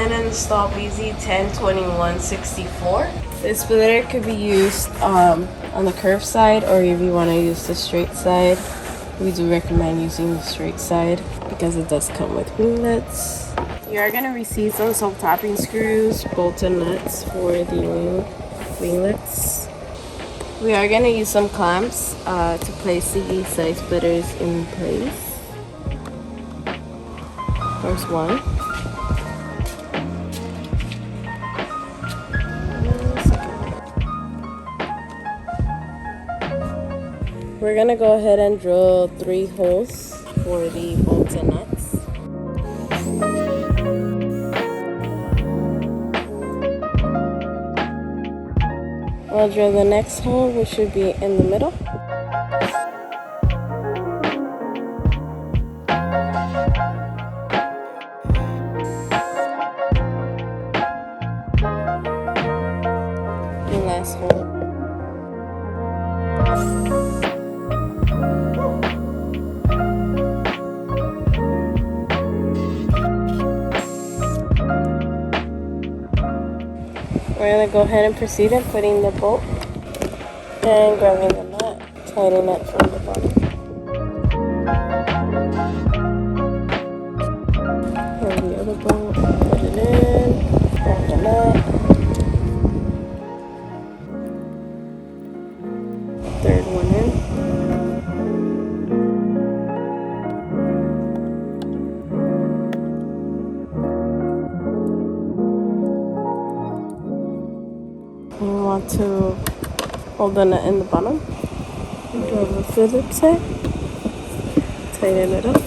going to install VZ102164. This splitter could be used on the curved side, or if you want to use the straight side. We do recommend using the straight side because it does come with winglets. You are going to receive some self-tapping screws, bolts and nuts for the winglets. We are going to use some clamps to place the side splitters in place. First one. We're going to go ahead and drill 3 holes for the bolts and nuts. I'll drill the next hole, which should be in the middle. And last hole. We're going to go ahead and proceed in putting the bolt and grabbing the nut, tightening it from the bottom. And the other bolt, put it in, grab the nut. Third one in. You want to hold the nut in the bottom, grab the Phillips head, tighten it up.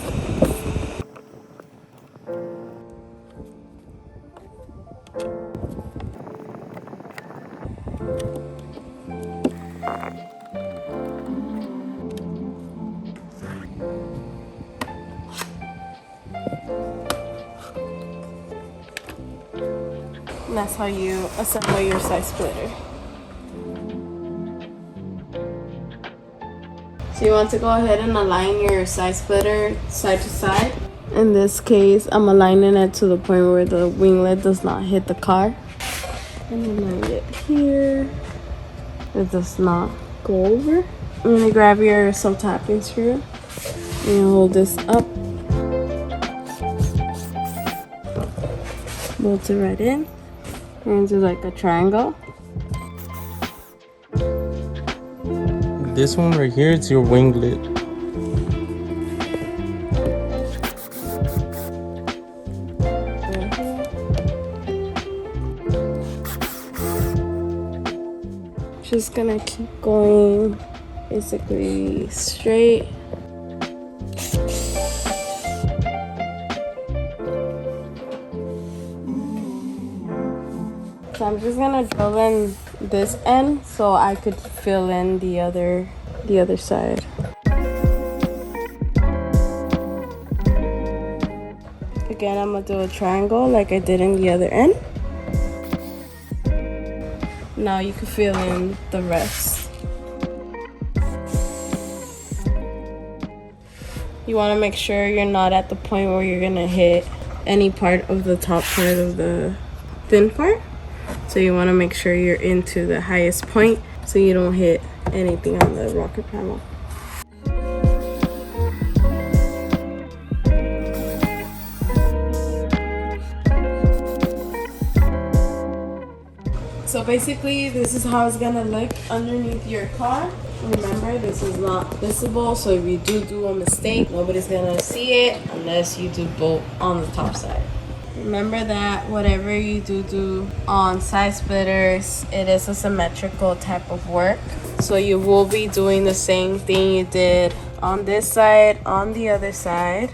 And that's how you assemble your side splitter. So you want to go ahead and align your side splitter side to side. In this case, I'm aligning it to the point where the winglet does not hit the car. And align it here. It does not go over. I'm going to grab your self-tapping screw and hold this up. Bolt it right in. We're going to do like a triangle. This one right here, it's your winglet. Just gonna keep going basically straight. So I'm just gonna drill in this end so I could fill in the other side. Again, I'm gonna do a triangle like I did in the other end. Now you can fill in the rest. You want to make sure you're not at the point where you're gonna hit any part of the top part of the thin part. So you want to make sure you're into the highest point so you don't hit anything on the rocker panel. So basically this is how it's gonna look underneath your car. Remember, this is not visible, so if you do a mistake, nobody's gonna see it unless you do bolt on the top side. Remember that whatever you do on side splitters, it is a symmetrical type of work. So you will be doing the same thing you did on this side, on the other side.